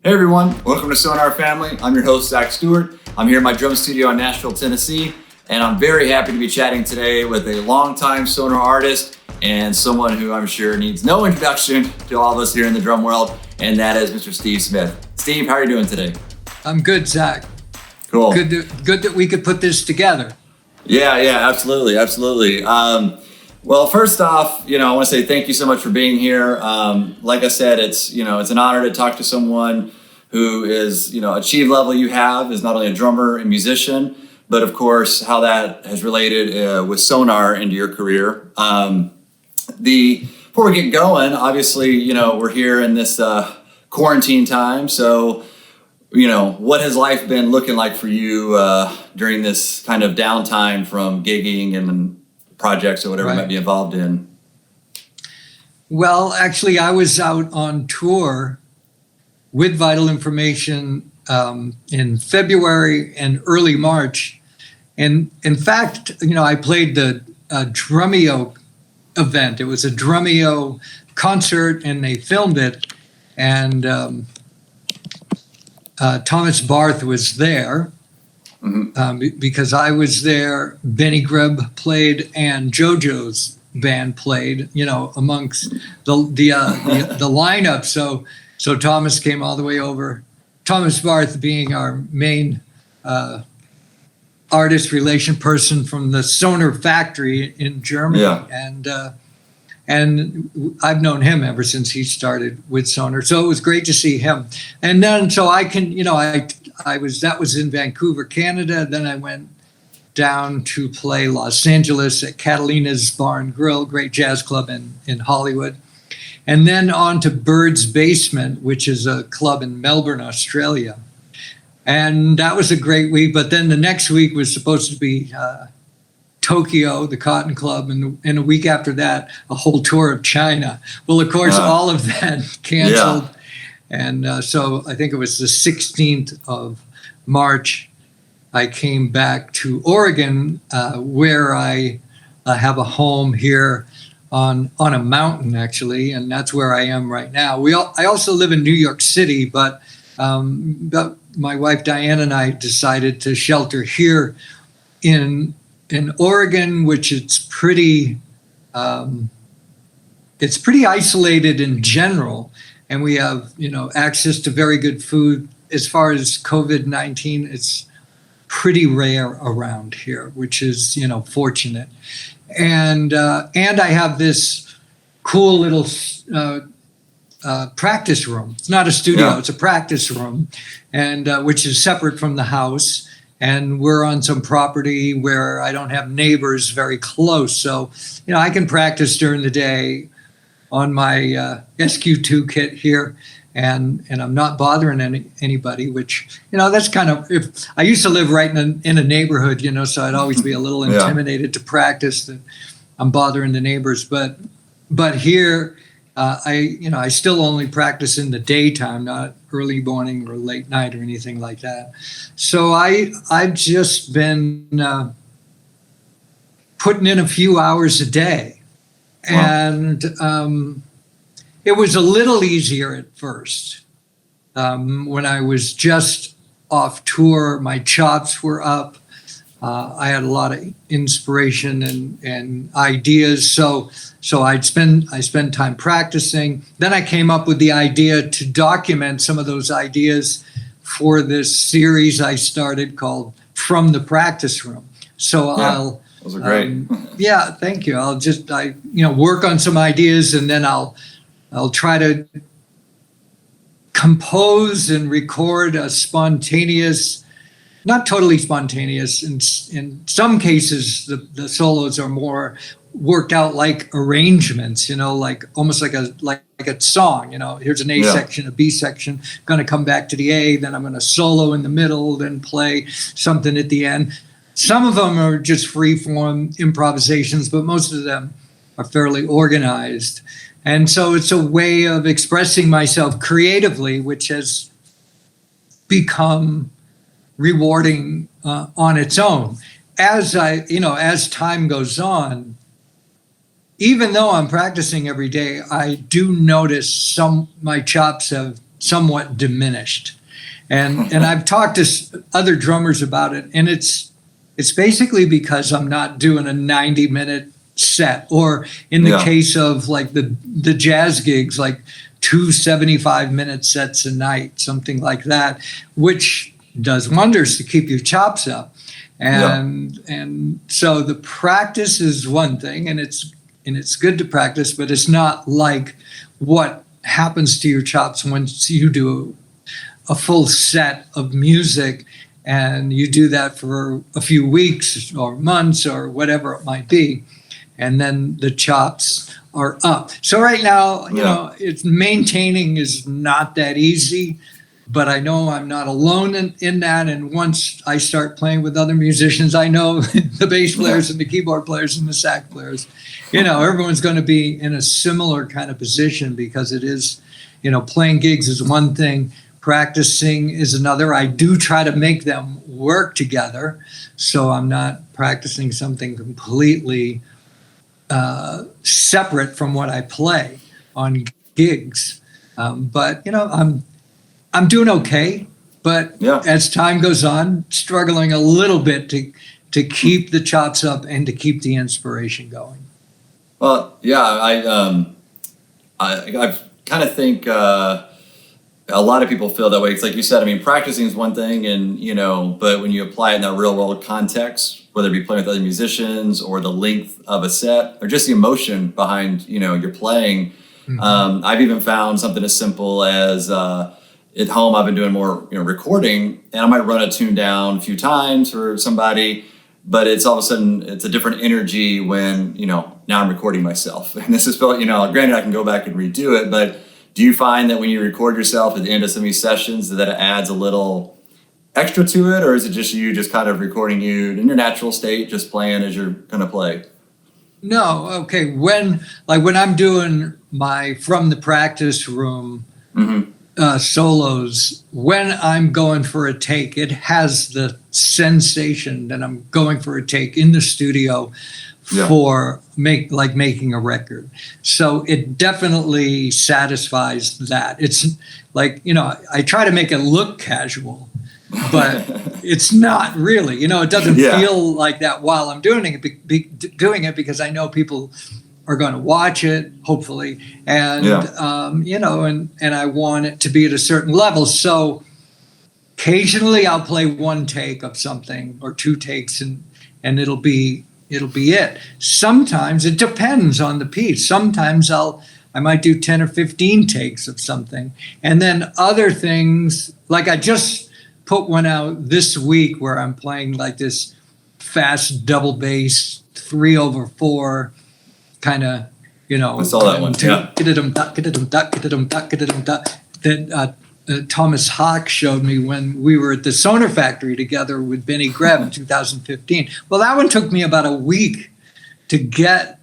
Hey everyone, welcome to Sonar Family. I'm your host, Zack Stewart. I'm here in my drum studio in Nashville, Tennessee, and I'm very happy to be chatting today with a longtime Sonar artist and someone who I'm sure needs no introduction to all of us here in the drum world, and that is Mr. Steve Smith. Steve, how are you doing today? I'm good, Zach. Cool. Good that we could put this together. Yeah, absolutely. Well, first off, I want to say thank you so much for being here. Like I said, it's an honor to talk to someone who is, achieved level you have, is not only a drummer and musician, but of course how that has related with Sonar into your career. Before we get going, obviously, we're here in this quarantine time. So, what has life been looking like for you during this kind of downtime from gigging and projects or whatever you might be involved in? Well, actually, I was out on tour with Vital Information in February and early March. And in fact, I played the Drumeo event. It was a Drumeo concert and they filmed it. And Thomas Barth was there. Because I was there, Benny Greb played, and JoJo's band played, amongst the lineup. So Thomas came all the way over. Thomas Barth being our main artist relation person from the Sonar factory in Germany, and I've known him ever since he started with Sonar. So it was great to see him. And then so I can, that was in Vancouver, Canada. Then I went down to play Los Angeles at Catalina's Bar and Grill, great jazz club in Hollywood. And then on to Bird's Basement, which is a club in Melbourne, Australia. And that was a great week. But then the next week was supposed to be Tokyo, the Cotton Club, and a week after that, a whole tour of China. Well, of course, all of that canceled. Yeah. And so I think it was the 16th of March, I came back to Oregon, where I have a home here on a mountain, actually, and that's where I am right now. I also live in New York City, but my wife Diane and I decided to shelter here in Oregon, which it's pretty isolated in general. And we have, access to very good food. As far as COVID-19, it's pretty rare around here, which is, fortunate. And I have this cool little practice room. It's not a studio, It's a practice room, and which is separate from the house. And we're on some property where I don't have neighbors very close. So, I can practice during the day on my SQ2 kit here, and I'm not bothering anybody, which, that's kind of, if I used to live right in a neighborhood, so I'd always be a little intimidated to practice that I'm bothering the neighbors. But here, I still only practice in the daytime, not early morning or late night or anything like that. So I've just been putting in a few hours a day. And it was a little easier at first. When I was just off tour, my chops were up. I had a lot of inspiration and ideas. So I spent time practicing. Then I came up with the idea to document some of those ideas for this series I started called From the Practice Room. So those are great. Thank you. I'll just work on some ideas, and then I'll try to compose and record a spontaneous, not totally spontaneous. In some cases, the solos are more worked out like arrangements. Like almost like a song. Here's an A section, a B section. Going to come back to the A, then I'm going to solo in the middle, then play something at the end. Some of them are just free-form improvisations, but most of them are fairly organized. And so it's a way of expressing myself creatively, which has become rewarding on its own. As time goes on, even though I'm practicing every day, I do notice my chops have somewhat diminished. And I've talked to other drummers about it, and it's basically because I'm not doing a 90-minute set, or in the case of like the jazz gigs, like 2 75-minute sets a night, something like that, which does wonders to keep your chops up. And so the practice is one thing, and it's good to practice, but it's not like what happens to your chops once you do a full set of music, and you do that for a few weeks or months or whatever it might be, and then the chops are up. So right now, you know, it's maintaining is not that easy, but I know I'm not alone in that. And once I start playing with other musicians, I know the bass players and the keyboard players and the sax players, you know, everyone's going to be in a similar kind of position, because it is, you know, playing gigs is one thing, practicing is another. I do try to make them work together, so I'm not practicing something completely separate from what I play on gigs. But you know, I'm doing okay. But as time goes on, struggling a little bit to keep the chops up and to keep the inspiration going. Well, yeah, I kind of think a lot of people feel that way. It's like you said, I mean, practicing is one thing, and you know, but when you apply it in that real world context, whether it be playing with other musicians or the length of a set or just the emotion behind, you know, your playing, I've even found something as simple as at home, I've been doing more, you know, recording, and I might run a tune down a few times for somebody, but it's all of a sudden, it's a different energy when, you know, now I'm recording myself. And this is, you know, granted I can go back and redo it, but do you find that when you record yourself at the end of some of these sessions that it adds a little extra to it, or is it just you just kind of recording you in your natural state, just playing as you're going to play? No, okay. When I'm doing my from the practice room solos, when I'm going for a take, it has the sensation that I'm going for a take in the studio for making a record. So it definitely satisfies that. It's like, you know, I try to make it look casual, but it's not really, you know, it doesn't feel like that while I'm doing it because I know people are going to watch it, hopefully. And, you know, and I want it to be at a certain level. So occasionally I'll play one take of something or two takes and it'll be it. Sometimes it depends on the piece. Sometimes I might do 10 or 15 takes of something. And then other things, like I just put one out this week where I'm playing like this fast double bass 3/4 kind of, you know. I saw that one. That Thomas Hawk showed me when we were at the Sonar factory together with Benny Greb in 2015. Well, that one took me about a week to get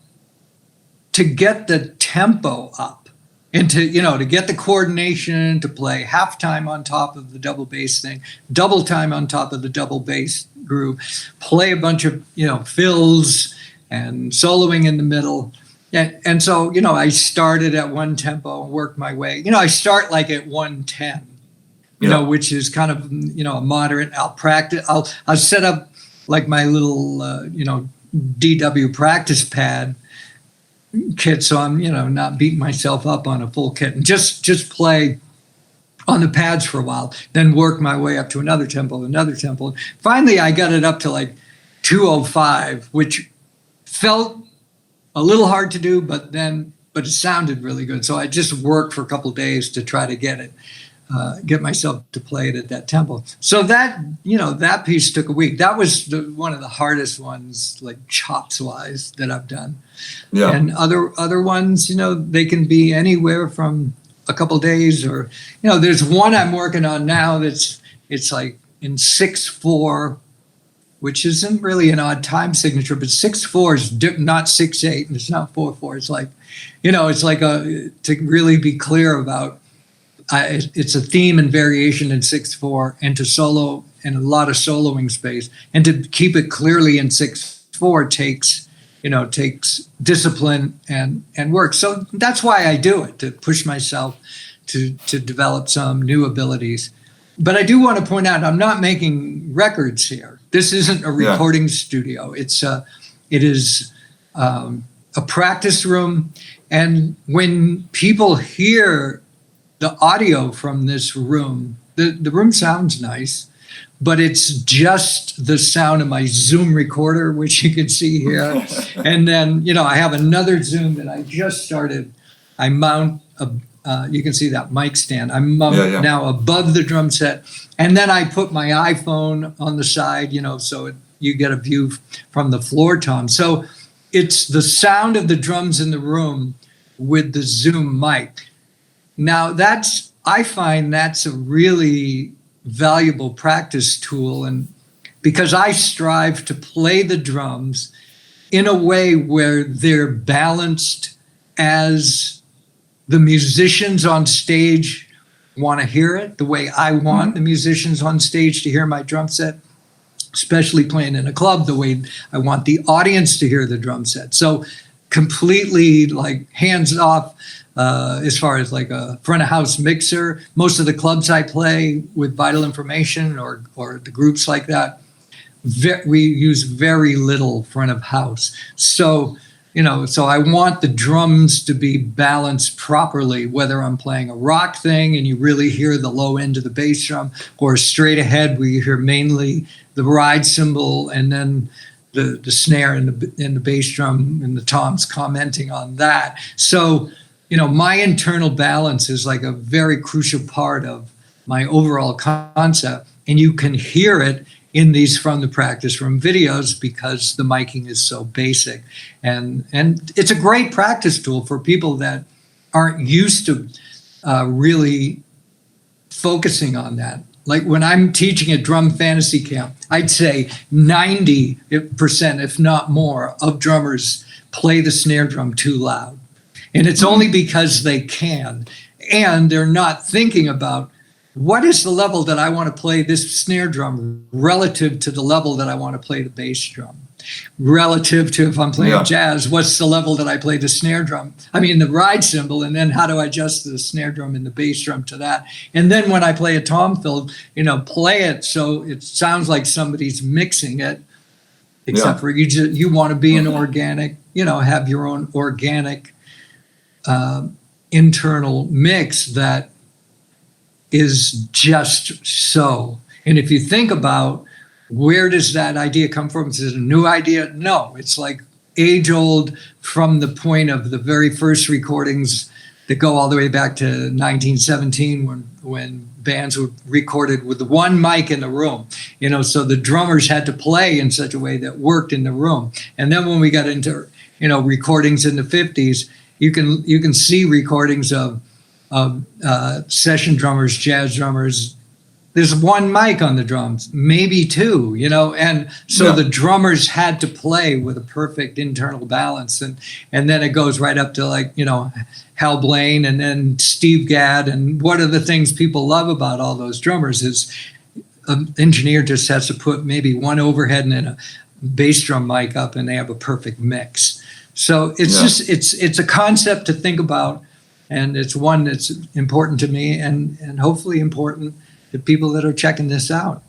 the tempo up and to get the coordination, to play half time on top of the double bass thing, double time on top of the double bass groove, play a bunch of, fills and soloing in the middle. And so, I started at one tempo and worked my way. I start like at 110, which is kind of, a moderate. I'll practice. I'll set up like my little, DW practice pad kit. So I'm, not beating myself up on a full kit, and just play on the pads for a while, then work my way up to another tempo. Finally, I got it up to like 205, which felt a little hard to do, but it sounded really good. So I just worked for a couple of days to try to get myself to play it at that tempo. So that, that piece took a week. That was one of the hardest ones, like chops wise, that I've done. Yeah. And other ones, they can be anywhere from a couple of days, or, there's one I'm working on now it's like in 6/4, which isn't really an odd time signature, but 6/4 is not 6/8, and it's not 4/4. It's like, it's like to really be clear about, it's a theme and variation in 6/4, and to solo and a lot of soloing space, and to keep it clearly in 6/4 takes discipline and work. So that's why I do it, to push myself to develop some new abilities. But I do want to point out, I'm not making records here. This isn't a recording studio. It is a practice room. And when people hear the audio from this room, the room sounds nice, but it's just the sound of my Zoom recorder, which you can see here. And then, I have another Zoom that I just started. I mount you can see that mic stand. I'm now above the drum set. And then I put my iPhone on the side, so you get a view from the floor tom. So it's the sound of the drums in the room with the Zoom mic. Now I find that's a really valuable practice tool, and because I strive to play the drums in a way where they're balanced as the musicians on stage want to hear it, the way I want the musicians on stage to hear my drum set, especially playing in a club, the way I want the audience to hear the drum set. So completely like hands off as far as like a front of house mixer. Most of the clubs I play with Vital Information or the groups like that, we use very little front of house. So I want the drums to be balanced properly, whether I'm playing a rock thing and you really hear the low end of the bass drum, or straight ahead where you hear mainly the ride cymbal and then the snare and the bass drum and the toms commenting on that. So, my internal balance is like a very crucial part of my overall concept. And you can hear it in these From the Practice Room videos because the miking is so basic. And it's a great practice tool for people that aren't used to really focusing on that. Like when I'm teaching at Drum Fantasy Camp, I'd say 90%, if not more, of drummers play the snare drum too loud. And it's only because they can. And they're not thinking about what is the level that I want to play this snare drum relative to the level that I want to play the bass drum. Relative to if I'm playing jazz, what's the level that I play the snare drum? I mean, the ride cymbal, and then how do I adjust the snare drum and the bass drum to that? And then when I play a tom fill, play it so it sounds like somebody's mixing it, except for you want to be an organic, have your own organic internal mix that is just so. And if you think about where does that idea come from? Is it a new idea? No, it's like age old from the point of the very first recordings that go all the way back to 1917 when bands were recorded with one mic in the room, so the drummers had to play in such a way that worked in the room. And then when we got into, recordings in the 50s, you can see recordings of session drummers, jazz drummers. There's one mic on the drums, maybe two, and so the drummers had to play with a perfect internal balance. And then it goes right up to like, Hal Blaine and then Steve Gadd. And one of the things people love about all those drummers is an engineer just has to put maybe one overhead and then a bass drum mic up and they have a perfect mix. So it's just, it's a concept to think about. And it's one that's important to me and hopefully important to people that are checking this out.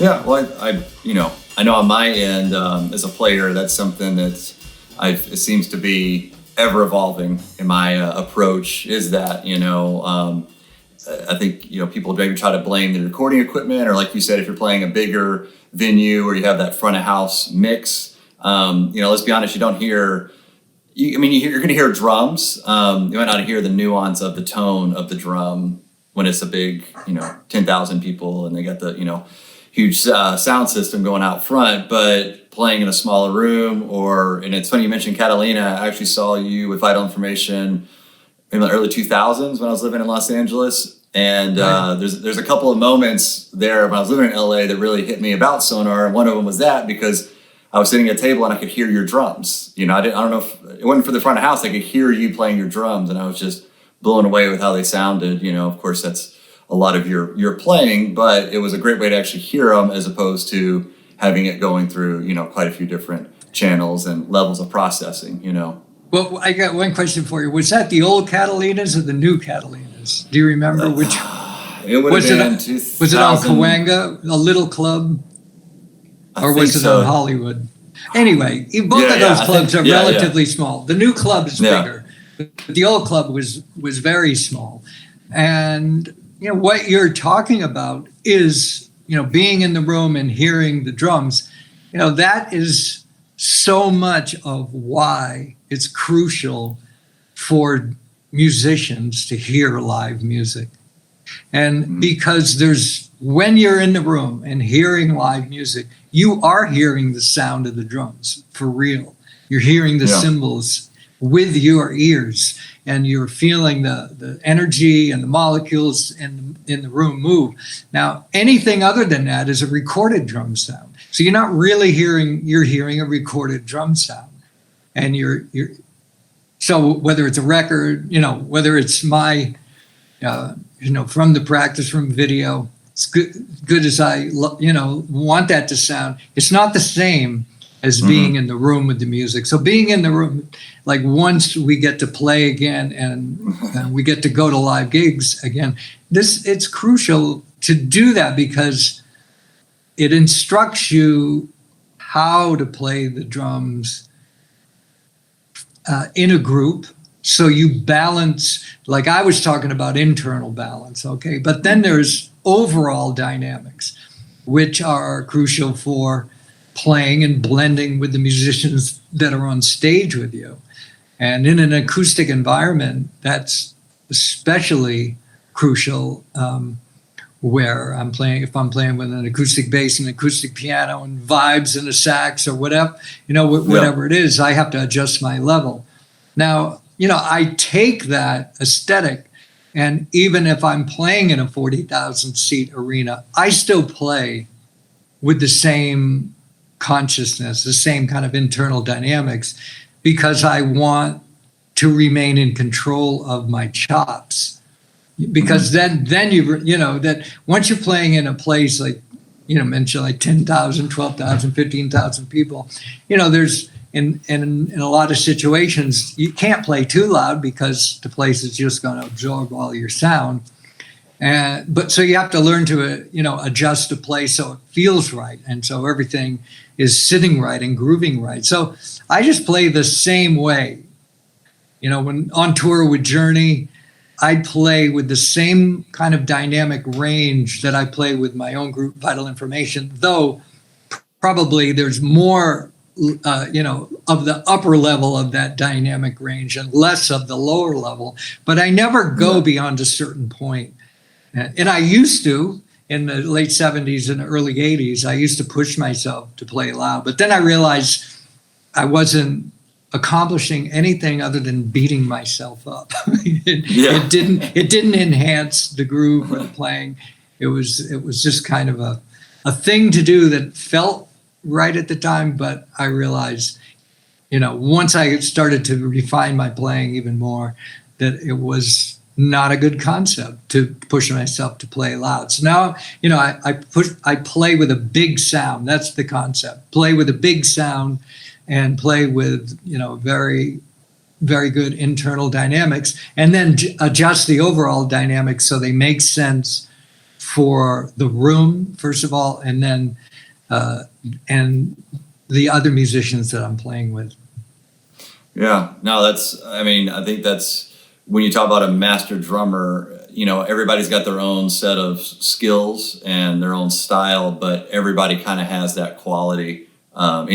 Yeah, well, I know on my end, as a player, that's something that it seems to be ever evolving in my approach, is that, I think, people maybe try to blame the recording equipment, or like you said, if you're playing a bigger venue or you have that front of house mix, let's be honest, you don't hear, you're going to hear drums. You might not hear the nuance of the tone of the drum when it's a big, 10,000 people and they got the, huge sound system going out front, but playing in a smaller room, and it's funny you mentioned Catalina. I actually saw you with Vital Information in the early 2000s when I was living in Los Angeles. And there's a couple of moments there when I was living in LA that really hit me about Sonar. And one of them was that because I was sitting at a table and I could hear your drums. I don't know if it wasn't for the front of house. I could hear you playing your drums, and I was just blown away with how they sounded. Of course, that's a lot of your playing, but it was a great way to actually hear them as opposed to having it going through, quite a few different channels and levels of processing. Well, I got one question for you. Was that the old Catalinas or the new Catalinas? Do you remember which? It would have been 2000. Was it on Cahuenga, a little club? Or was it on Hollywood? Anyway, both of those clubs are relatively small. The new club is bigger, but the old club was very small. And what you're talking about is being in the room and hearing the drums. That is so much of why it's crucial for musicians to hear live music. And because when you're in the room and hearing live music, you are hearing the sound of the drums for real. You're hearing the cymbals with your ears, and you're feeling the energy and the molecules in the room move. Now, anything other than that is a recorded drum sound. So you're not really you're hearing a recorded drum sound. And so whether it's a record, whether it's my, from the practice room video, it's good as I, want that to sound. It's not the same as being in the room with the music. So being in the room, like once we get to play again and we get to go to live gigs again, it's crucial to do that because it instructs you how to play the drums in a group. So you balance, like I was talking about internal balance, okay? But then there's overall dynamics, which are crucial for playing and blending with the musicians that are on stage with you. And in an acoustic environment, that's especially crucial where if I'm playing with an acoustic bass and acoustic piano and vibes and a sax or whatever, whatever it is, I have to adjust my level. Now, I take that aesthetic, and even if I'm playing in a 40,000 seat arena, I still play with the same consciousness, the same kind of internal dynamics, because I want to remain in control of my chops. Because then that once you're playing in a place like, mentioned like 10,000, 12,000, 15,000 people, there's in a lot of situations, you can't play too loud because the place is just going to absorb all your sound. But so you have to learn to, adjust the play so it feels right. And so everything is sitting right and grooving right. So I just play the same way. When on tour with Journey, I play with the same kind of dynamic range that I play with my own group, Vital Information, though probably there's more, of the upper level of that dynamic range and less of the lower level. But I never go beyond a certain point. And I used to, in the late 70s and early 80s, I used to push myself to play loud. But then I realized I wasn't accomplishing anything other than beating myself up. It didn't enhance the groove or the playing. It was just kind of a thing to do that felt right at the time, but I realized, once I started to refine my playing even more, that it was not a good concept to push myself to play loud. So now, I play with a big sound. That's the concept. Play with a big sound and play with, very, very good internal dynamics, and then adjust the overall dynamics so they make sense for the room, first of all, and then and the other musicians that I'm playing with. Yeah, no, I think that's when you talk about a master drummer, everybody's got their own set of skills and their own style, but everybody kind of has that quality. Whether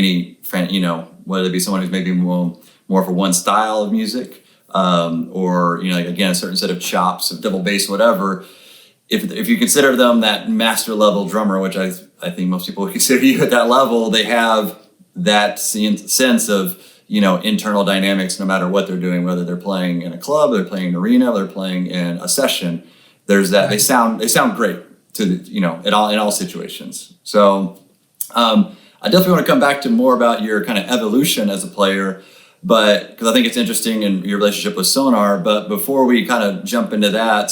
it be someone who's maybe more for one style of music, or, again, a certain set of chops of double bass, whatever. If you consider them that master level drummer, which I think most people would consider you at that level, they have that sense of, internal dynamics no matter what they're doing, whether they're playing in a club, they're playing in an arena, they're playing in a session. There's that, they sound great to in all situations. So I definitely want to come back to more about your kind of evolution as a player, but because I think it's interesting in your relationship with Sonar. But before we kind of jump into that,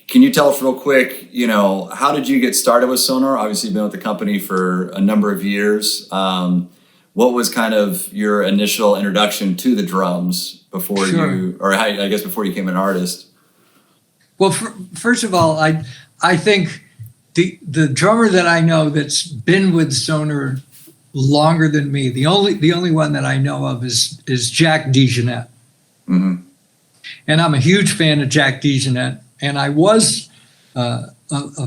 can you tell us real quick, how did you get started with Sonar? Obviously, you've been with the company for a number of years. What was kind of your initial introduction to the drums before before you became an artist? Well, first of all, I think the drummer that I know that's been with Sonar longer than me, the only one that I know of is Jack DeJohnette. Mm-hmm. And I'm a huge fan of Jack DeJohnette, and I was a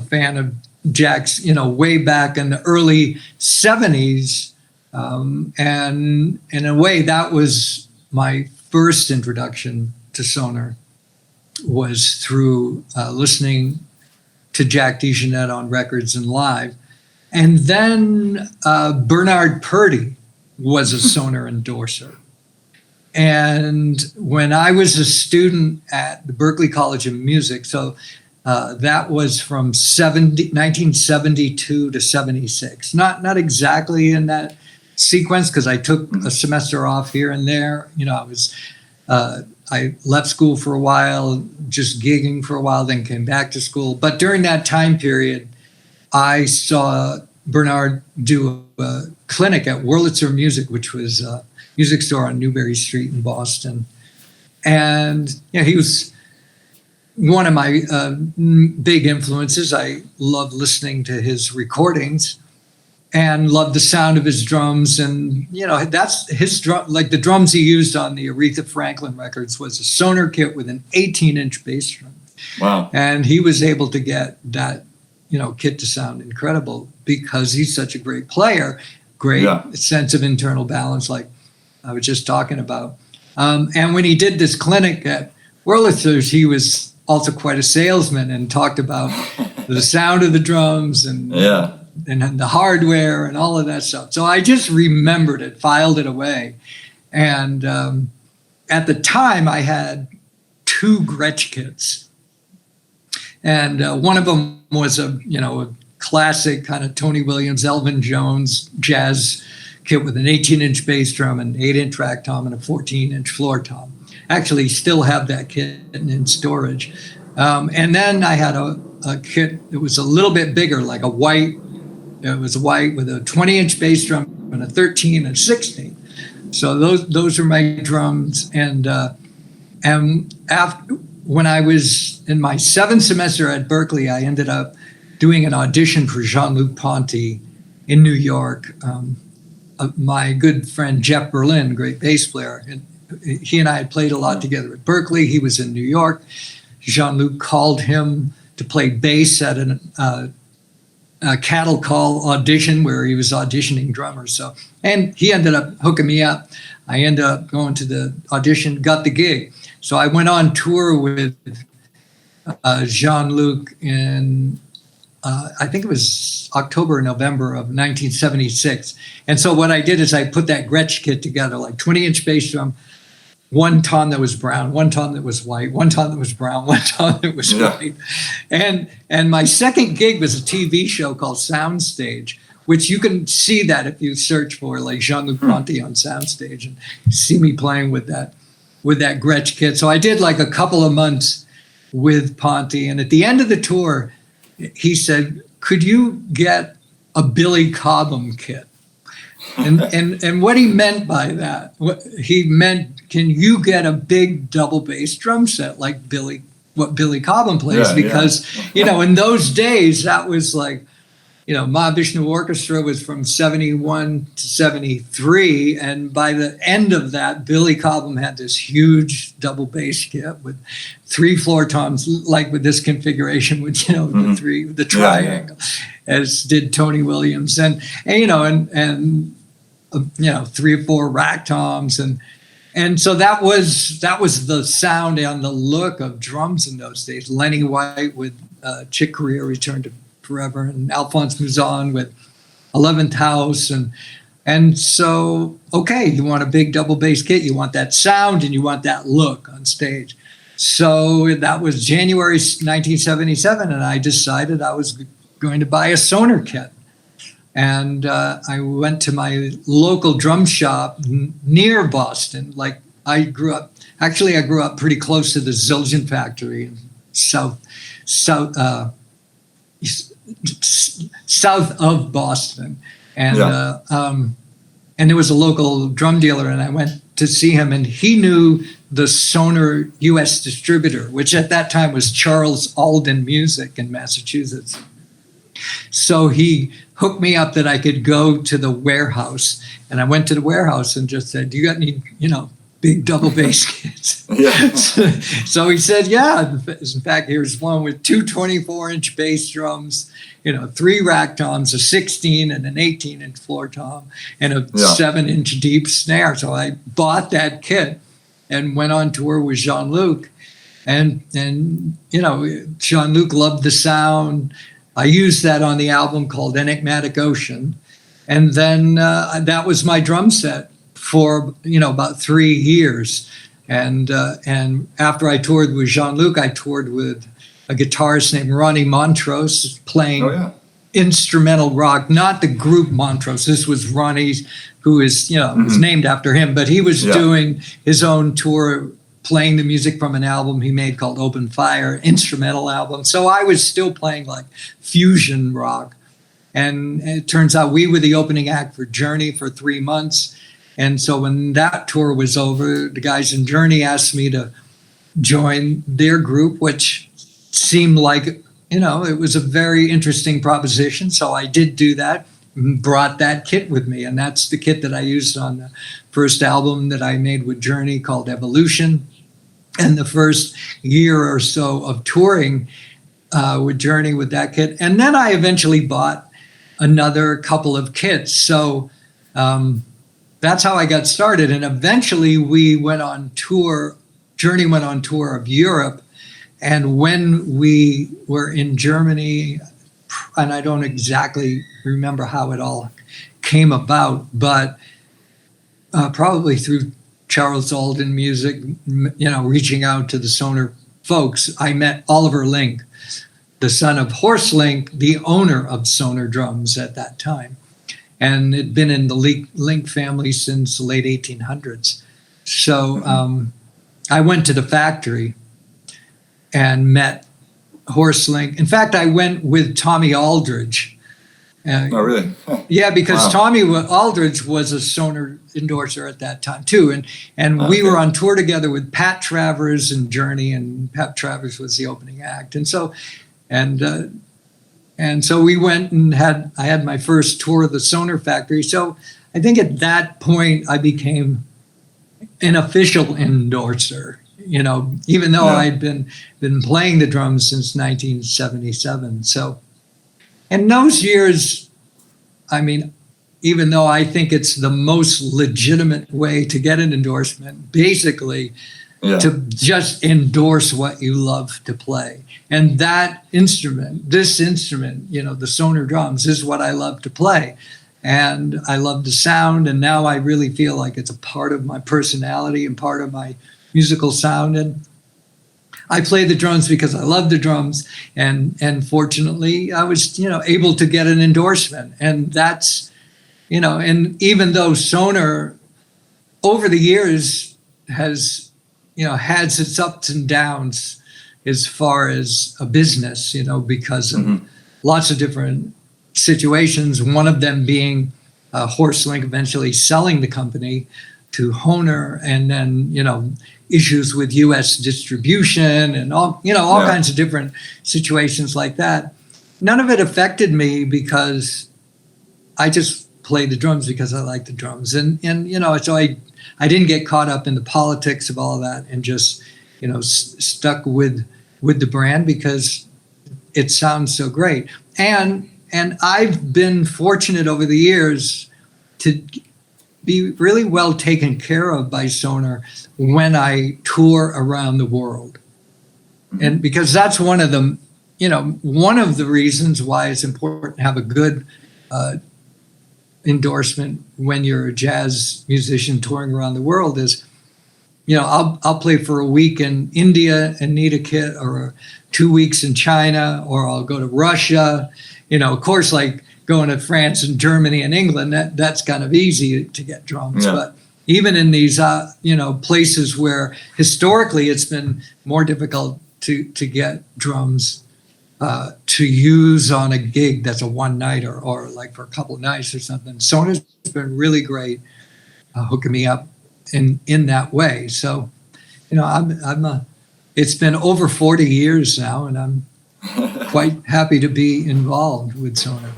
fan of Jack's, way back in the early 70s. And in a way, that was my first introduction to Sonar, was through listening to Jack DeJohnette on records and live. And then Bernard Purdie was a Sonar endorser. And when I was a student at the Berklee College of Music, so that was from 1972 to 76. Not exactly in that sequence, because I took a semester off here and there. I left school for a while, just gigging for a while, then came back to school. But during that time period, I saw Bernard do a clinic at Wurlitzer Music, which was a music store on Newbury Street in Boston. And he was one of my big influences. I love listening to his recordings and loved the sound of his drums. And, that's his drum, like the drums he used on the Aretha Franklin records was a Sonar kit with an 18-inch bass drum. Wow. And he was able to get that, kit to sound incredible because he's such a great player, great sense of internal balance, like I was just talking about. And when he did this clinic at Wurlitzer's, he was also quite a salesman and talked about the sound of the drums and the hardware and all of that stuff. So I just remembered it, filed it away. And at the time, I had 2 Gretsch kits. And one of them was a classic kind of Tony Williams, Elvin Jones jazz kit with an 18-inch bass drum, an 8-inch rack tom, and a 14-inch floor tom. Actually, still have that kit in storage. And then I had a kit that was a little bit bigger, like a white. It was white with a 20-inch bass drum and a 13 and 16. So those are my drums. And after, when I was in my 7th semester at Berklee, I ended up doing an audition for Jean-Luc Ponty in New York. My good friend Jeff Berlin, great bass player, and he and I had played a lot together at Berklee. He was in New York. Jean-Luc called him to play bass at a cattle call audition where he was auditioning drummers. And he ended up hooking me up. I ended up going to the audition, got the gig. So I went on tour with Jean-Luc in, I think it was October or November of 1976. And so what I did is I put that Gretsch kit together, like 20-inch bass drum, 1 tom that was brown, 1 tom that was white, 1 tom that was brown, 1 tom that was white. And my second gig was a TV show called Soundstage, which you can see that if you search for like Jean-Luc Ponty on Soundstage and see me playing with that Gretsch kit. So I did like a couple of months with Ponty. And at the end of the tour, he said, could you get a Billy Cobham kit? And what he meant by that, he meant, can you get a big double bass drum set like what Billy Cobham plays? Because, in those days, that was like, Mahavishnu Orchestra was from 71 to 73. And by the end of that, Billy Cobham had this huge double bass kit with 3 floor toms, like with this configuration with, the triangle, as did Tony Williams. And 3 or 4 rack toms. And so that was the sound and the look of drums in those days. Lenny White with Chick Corea Return to Forever, and Alphonse Mouzon with 11th House. And so, okay, you want a big double bass kit, you want that sound, and you want that look on stage. So that was January 1977, and I decided I was going to buy a Sonar kit. And I went to my local drum shop near Boston. Like I grew up pretty close to the Zildjian factory in south of Boston. And there was a local drum dealer, and I went to see him, and he knew the Sonar U.S. distributor, which at that time was Charles Alden Music in Massachusetts. So he hooked me up that I could go to the warehouse, and I went to the warehouse and just said, "Do you got any, big double bass kits?" Yeah. So he said, "Yeah. In fact, here's one with two 24-inch bass drums, 3 rack toms, a 16 and an 18-inch floor tom, and a 7-inch deep snare." So I bought that kit and went on tour with Jean-Luc. And Jean-Luc loved the sound. I used that on the album called Enigmatic Ocean. And then that was my drum set for, about 3 years. And after I toured with Jean-Luc, I toured with a guitarist named Ronnie Montrose playing instrumental rock, not the group Montrose. This was Ronnie's, who is, was named after him, but he was doing his own tour, playing the music from an album he made called Open Fire, instrumental album. So I was still playing like fusion rock. And it turns out we were the opening act for Journey for 3 months. And so when that tour was over, the guys in Journey asked me to join their group, which seemed like, it was a very interesting proposition. So I did do that, and brought that kit with me. And that's the kit that I used on the first album that I made with Journey called Evolution. And the first year or so of touring with Journey with that kit. And then I eventually bought another couple of kits. So that's how I got started. And eventually we went on tour. Journey went on tour of Europe. And when we were in Germany, and I don't exactly remember how it all came about, but probably through Charles Alden Music, reaching out to the Sonar folks, I met Oliver Link, the son of Horst Link, the owner of Sonor Drums at that time. And it'd been in the Link family since the late 1800s. So I went to the factory and met Horst Link. In fact, I went with Tommy Aldridge. Oh, really? Huh. Yeah, because Tommy Aldridge was a Sonar endorser at that time too, and we were on tour together with Pat Travers and Journey, and Pat Travers was the opening act, and so we went and I had my first tour of the Sonar factory. So I think at that point I became an official endorser. Even though I'd been playing the drums since 1977. So, in those years, I mean, even though I think it's the most legitimate way to get an endorsement, basically, to just endorse what you love to play. And this instrument, the Sonor Drums, is what I love to play. And I love the sound. And now I really feel like it's a part of my personality and part of my musical sound. And I play the drums because I love the drums. And fortunately, I was, able to get an endorsement. And that's, and even though Sonar over the years has, has its ups and downs as far as a business, because of lots of different situations, one of them being Horst Link eventually selling the company to Hohner, and then, issues with U.S. distribution and all kinds of different situations like that. None of it affected me because I just played the drums because I like the drums. And so I didn't get caught up in the politics of all of that and just, stuck with the brand because it sounds so great. And I've been fortunate over the years to be really well taken care of by Sonar when I tour around the world. And because that's one of the reasons why it's important to have a good endorsement when you're a jazz musician touring around the world is, I'll play for a week in India and need a kit, or 2 weeks in China, or I'll go to Russia, of course, like going to France and Germany and England, that's kind of easy to get drums. Yeah. But even in these, places where historically it's been more difficult to get drums to use on a gig that's a one nighter or like for a couple of nights or something, Sonar's been really great hooking me up in that way. So, it's been over 40 years now, and I'm quite happy to be involved with Sonar.